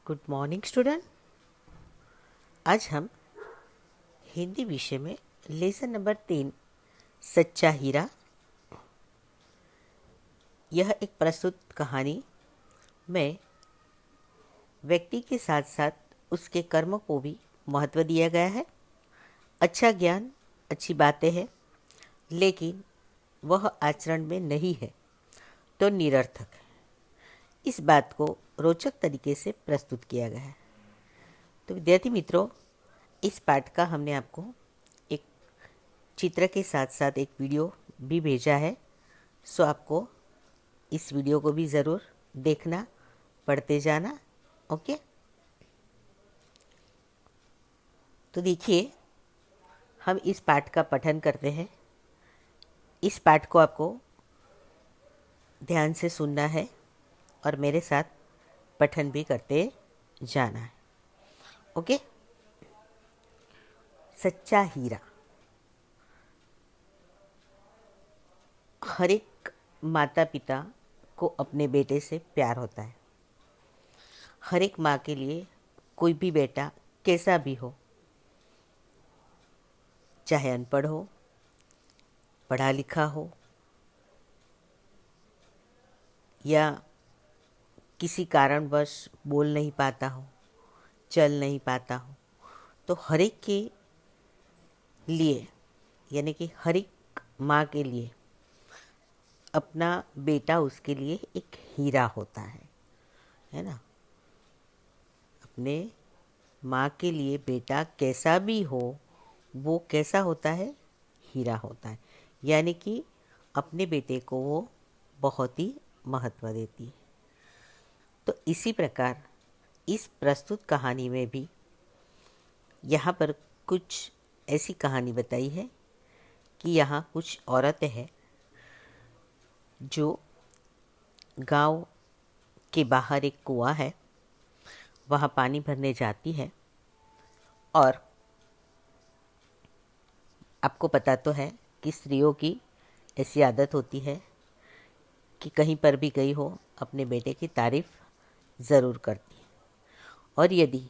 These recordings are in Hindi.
Good morning student. आज हम हिंदी विषय में लेसन नंबर 3 सच्चा हीरा, यह एक प्रस्तुत कहानी में व्यक्ति के साथ साथ उसके कर्म को भी महत्व दिया गया है। अच्छा ज्ञान, अच्छी बातें हैं, लेकिन वह आचरण में नहीं है तो निरर्थक है। इस बात को रोचक तरीके से प्रस्तुत किया गया है। तो विद्यार्थी मित्रों, इस पाठ का हमने आपको एक चित्र के साथ साथ एक वीडियो भी भेजा है, सो आपको इस वीडियो को भी ज़रूर देखना, पढ़ते जाना। ओके, तो देखिए, हम इस पाठ का पठन करते हैं। इस पाठ को आपको ध्यान से सुनना है और मेरे साथ पठन भी करते जाना है। ओके, सच्चा हीरा। हर एक माता पिता को अपने बेटे से प्यार होता है। हर एक माँ के लिए कोई भी बेटा कैसा भी हो, चाहे अनपढ़ हो, पढ़ा लिखा हो या किसी कारणवश बोल नहीं पाता हो, चल नहीं पाता हो, तो हर एक के लिए, यानी कि हर एक माँ के लिए अपना बेटा उसके लिए एक हीरा होता है ना। अपने माँ के लिए बेटा कैसा भी हो, वो कैसा होता है, हीरा होता है। यानी कि अपने बेटे को वो बहुत ही महत्व देती है। तो इसी प्रकार इस प्रस्तुत कहानी में भी यहाँ पर कुछ ऐसी कहानी बताई है कि यहाँ कुछ औरतें हैं जो गांव के बाहर एक कुआं है, वहाँ पानी भरने जाती है। और आपको पता तो है कि स्त्रियों की ऐसी आदत होती है कि कहीं पर भी गई हो अपने बेटे की तारीफ़ ज़रूर करती है, और यदि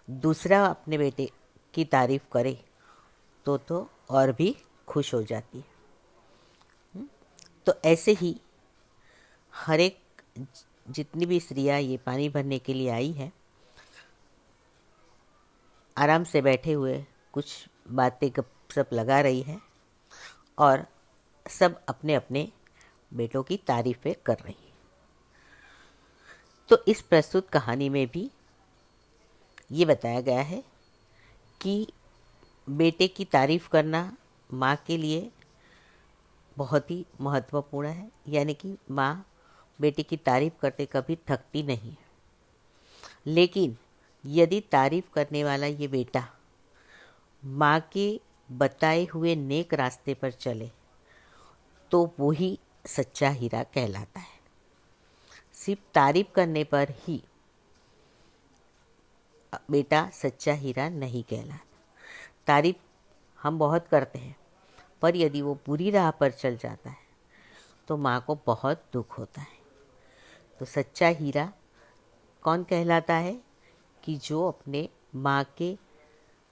दूसरा अपने बेटे की तारीफ़ करे तो और भी खुश हो जाती है। तो ऐसे ही हर एक जितनी भी स्त्रियाँ ये पानी भरने के लिए आई हैं, आराम से बैठे हुए कुछ बातें गपशप लगा रही है और सब अपने अपने बेटों की तारीफ़ें कर रही है। तो इस प्रस्तुत कहानी में भी ये बताया गया है कि बेटे की तारीफ़ करना माँ के लिए बहुत ही महत्वपूर्ण है। यानी कि माँ बेटे की तारीफ़ करते कभी थकती नहीं है। लेकिन यदि तारीफ़ करने वाला ये बेटा माँ के बताए हुए नेक रास्ते पर चले तो वो ही सच्चा हीरा कहलाता है। सिर्फ तारीफ़ करने पर ही बेटा सच्चा हीरा नहीं कहलाता। तारीफ़ हम बहुत करते हैं, पर यदि वो बुरी राह पर चल जाता है तो माँ को बहुत दुख होता है। तो सच्चा हीरा कौन कहलाता है कि जो अपने माँ के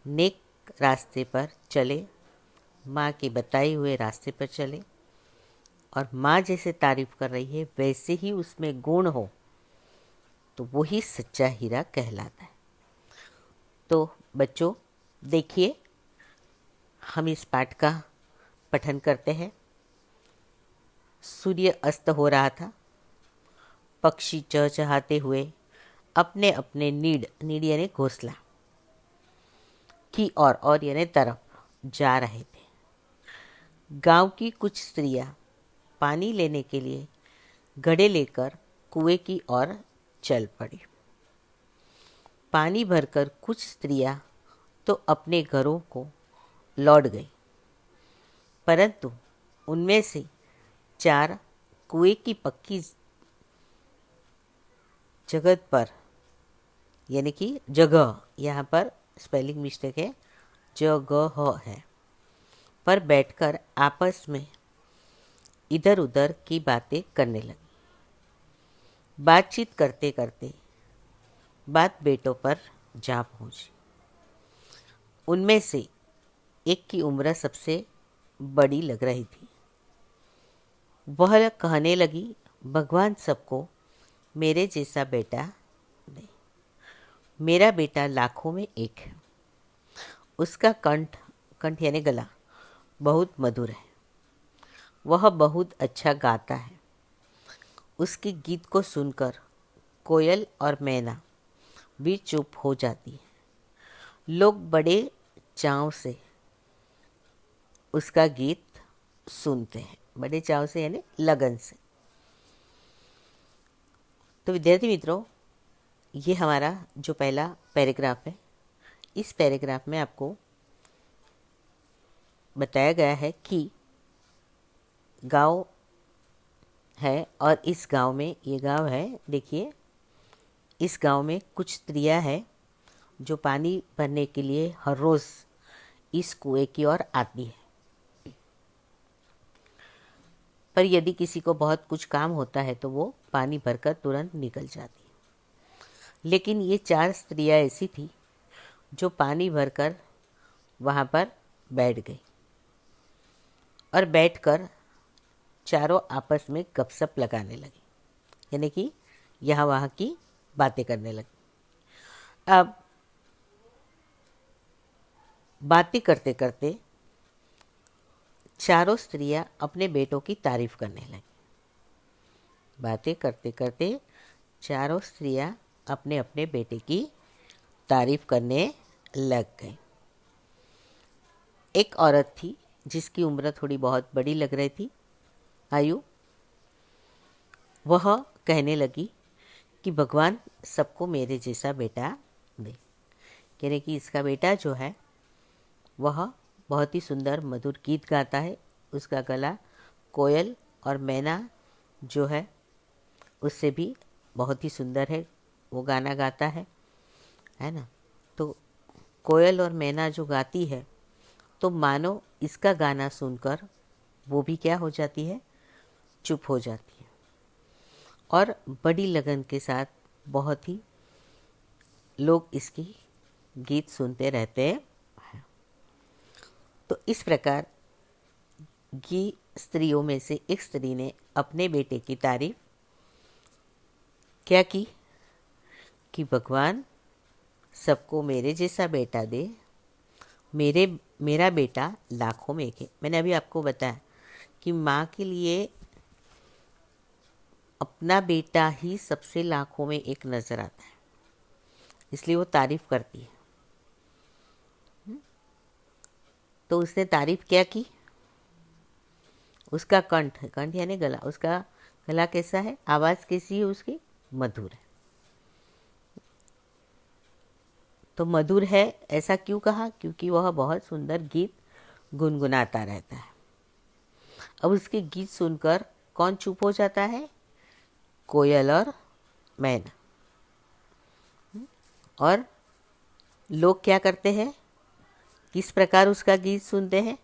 नेक रास्ते पर चले, माँ के बताए हुए रास्ते पर चले, और माँ जैसे तारीफ़ कर रही है वैसे ही उसमें गुण हो, तो वो ही सच्चा हीरा कहलाता है। तो बच्चों देखिए, हम इस पाठ का पठन करते हैं। सूर्य अस्त हो रहा था। पक्षी चहचहाते हुए अपने अपने नीड यानी घोंसला की और यानी तरफ जा रहे थे। गांव की कुछ स्त्रियां पानी लेने के लिए घड़े लेकर कुएं की ओर चल पड़ी। पानी भरकर कुछ स्त्रियां तो अपने घरों को लौट गई, परंतु उनमें से 4 कुएं की पक्की जगह पर, यानी कि जगह, यहाँ पर स्पेलिंग मिस्टेक है, जगह है, पर बैठकर आपस में इधर उधर की बातें करने लगी। बातचीत करते करते बात बेटों पर जा पहुंची। उनमें से एक की उम्र सबसे बड़ी लग रही थी। वह कहने लगी, भगवान सबको मेरे जैसा बेटा दे। मेरा बेटा लाखों में एक है। उसका कंठ कंठ यानी गला बहुत मधुर है। वह बहुत अच्छा गाता है। उसके गीत को सुनकर कोयल और मैना भी चुप हो जाती है। लोग बड़े चाव से उसका गीत सुनते हैं। बड़े चाव से यानी लगन से। तो विद्यार्थी मित्रों, ये हमारा जो पहला पैराग्राफ है, इस पैराग्राफ में आपको बताया गया है कि गांव है और इस गांव में, ये गांव है, देखिए इस गांव में कुछ स्त्रियां हैं जो पानी भरने के लिए हर रोज़ इस कुएं की ओर आती है। पर यदि किसी को बहुत कुछ काम होता है तो वो पानी भरकर तुरंत निकल जाती है। लेकिन ये 4 स्त्रियां ऐसी थी जो पानी भरकर वहाँ पर बैठ गई और बैठकर चारों आपस में गपशप लगाने लगी, यानी कि यहाँ वहाँ की बातें करने लगी। अब बातें करते करते चारों स्त्रियां अपने बेटों की तारीफ करने लगी। बातें करते करते चारों स्त्रियां अपने अपने बेटे की तारीफ करने लग गई। एक औरत थी जिसकी उम्र थोड़ी बहुत बड़ी लग रही थी, आयु। वह कहने लगी कि भगवान सबको मेरे जैसा बेटा दे। कह रहे कि इसका बेटा जो है वह बहुत ही सुंदर मधुर गीत गाता है। उसका गला कोयल और मैना जो है उससे भी बहुत ही सुंदर है, वो गाना गाता है ना। तो कोयल और मैना जो गाती है तो मानो इसका गाना सुनकर वो भी क्या हो जाती है, चुप हो जाती है और बड़ी लगन के साथ बहुत ही लोग इसकी गीत सुनते रहते हैं। तो इस प्रकार की स्त्रियों में से एक स्त्री ने अपने बेटे की तारीफ क्या की कि भगवान सबको मेरे जैसा बेटा दे। मेरा बेटा लाखों में एक है। मैंने अभी आपको बताया कि माँ के लिए अपना बेटा ही सबसे लाखों में एक नज़र आता है, इसलिए वो तारीफ करती है। तो उसने तारीफ क्या की, उसका कंठ यानी गला, उसका गला कैसा है, आवाज़ कैसी है उसकी, मधुर है। तो मधुर है ऐसा क्यों कहा, क्योंकि वह बहुत सुंदर गीत गुनगुनाता रहता है। अब उसके गीत सुनकर कौन चुप हो जाता है, कोयल और मैना। और लोग क्या करते हैं, किस प्रकार उसका गीत सुनते हैं,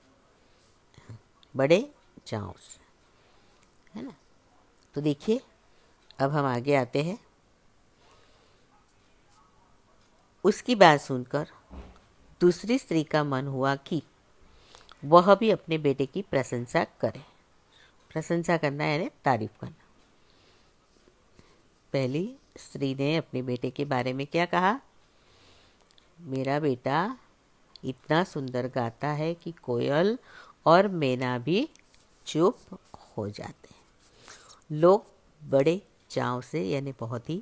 बड़े चाव से, है ना। तो देखिए अब हम आगे आते हैं। उसकी बात सुनकर दूसरी स्त्री का मन हुआ कि वह भी अपने बेटे की प्रशंसा करे। प्रशंसा करना यानी तारीफ करना। पहली स्त्री ने अपने बेटे के बारे में क्या कहा, मेरा बेटा इतना सुंदर गाता है कि कोयल और मैना भी चुप हो जाते हैं। लोग बड़े चाव से यानी बहुत ही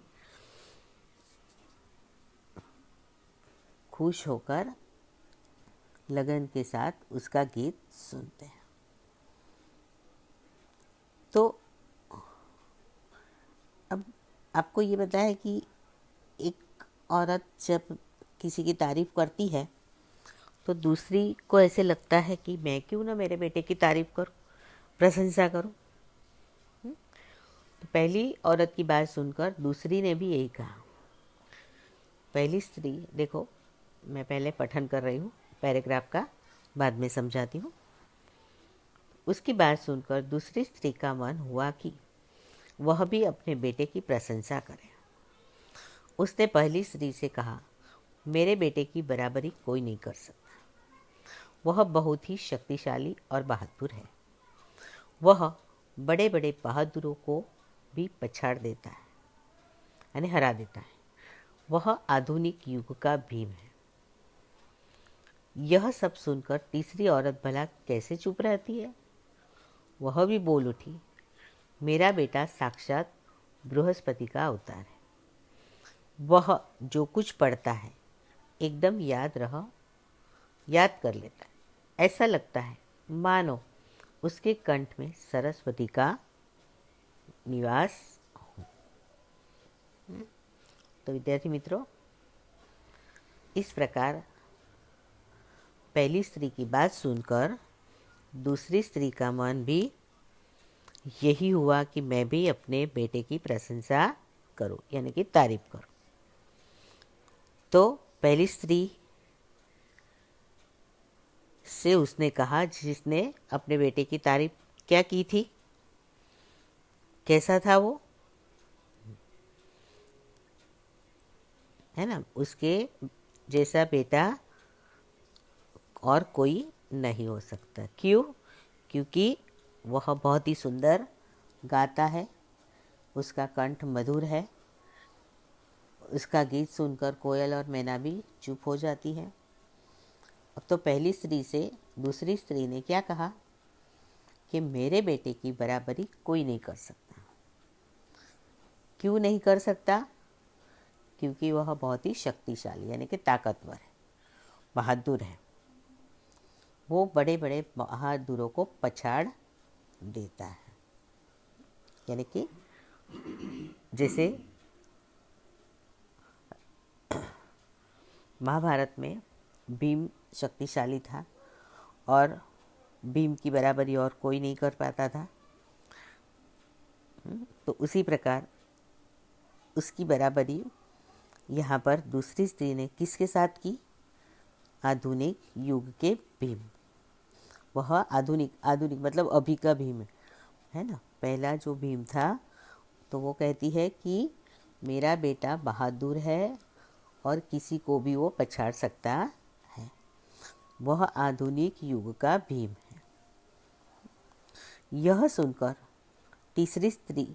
खुश होकर लगन के साथ उसका गीत सुनते हैं। तो अब आपको ये बताया है कि एक औरत जब किसी की तारीफ करती है तो दूसरी को ऐसे लगता है कि मैं क्यों ना मेरे बेटे की तारीफ करूं, प्रशंसा करूं। तो पहली औरत की बात सुनकर दूसरी ने भी यही कहा। पहली स्त्री, देखो मैं पहले पठन कर रही हूँ पैराग्राफ का, बाद में समझाती हूँ। उसकी बात सुनकर दूसरी स्त्री का मन हुआ कि वह भी अपने बेटे की प्रशंसा करे। उसने पहली स्त्री से कहा, मेरे बेटे की बराबरी कोई नहीं कर सकता। वह बहुत ही शक्तिशाली और बहादुर है। वह बड़े बड़े बहादुरों को भी पछाड़ देता है, यानी हरा देता है। वह आधुनिक युग का भीम है। यह सब सुनकर तीसरी औरत भला कैसे चुप रहती है। वह भी बोल उठी, मेरा बेटा साक्षात बृहस्पति का अवतार है। वह जो कुछ पढ़ता है एकदम याद कर लेता है। ऐसा लगता है मानो उसके कंठ में सरस्वती का निवास हो। तो विद्यार्थी मित्रों, इस प्रकार पहली स्त्री की बात सुनकर दूसरी स्त्री का मन भी यही हुआ कि मैं भी अपने बेटे की प्रशंसा करूं, यानी कि तारीफ करूं। तो पहली स्त्री से उसने कहा, जिसने अपने बेटे की तारीफ क्या की थी, कैसा था वो, है ना, उसके जैसा बेटा और कोई नहीं हो सकता। क्यों? क्योंकि वह बहुत ही सुंदर गाता है, उसका कंठ मधुर है, उसका गीत सुनकर कोयल और मैना भी चुप हो जाती है। अब तो पहली स्त्री से दूसरी स्त्री ने क्या कहा कि मेरे बेटे की बराबरी कोई नहीं कर सकता। क्यों नहीं कर सकता? क्योंकि वह बहुत ही शक्तिशाली, यानी कि ताकतवर है, बहादुर है। वो बड़े बड़े बहादुरों को पछाड़ देता है। यानी कि जैसे महाभारत में भीम शक्तिशाली था और भीम की बराबरी और कोई नहीं कर पाता था, तो उसी प्रकार उसकी बराबरी यहाँ पर दूसरी स्त्री ने किसके साथ की? आधुनिक युग के भीम। वह आधुनिक मतलब अभी का भीम है ना। पहला जो भीम था तो वो कहती है कि मेरा बेटा बहादुर है और किसी को भी वो पछाड़ सकता है। वह आधुनिक युग का भीम है। यह सुनकर तीसरी स्त्री,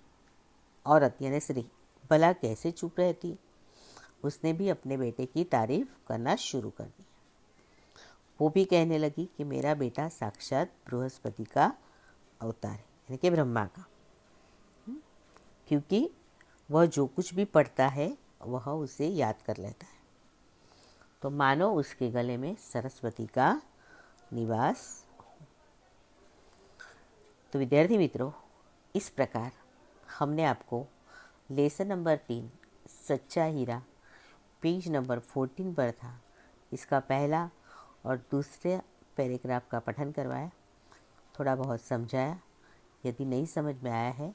औरत यानी स्त्री, भला कैसे चुप रहती। उसने भी अपने बेटे की तारीफ करना शुरू कर दी। वो भी कहने लगी कि मेरा बेटा साक्षात बृहस्पति का अवतार है, यानी कि ब्रह्मा का। क्योंकि वह जो कुछ भी पढ़ता है वह उसे याद कर लेता है, तो मानो उसके गले में सरस्वती का निवास। तो विद्यार्थी मित्रों, इस प्रकार हमने आपको लेसन नंबर 3 सच्चा हीरा पेज नंबर 14 पर था, इसका पहला और दूसरे पैराग्राफ का पठन करवाया, थोड़ा बहुत समझाया। यदि नहीं समझ में आया है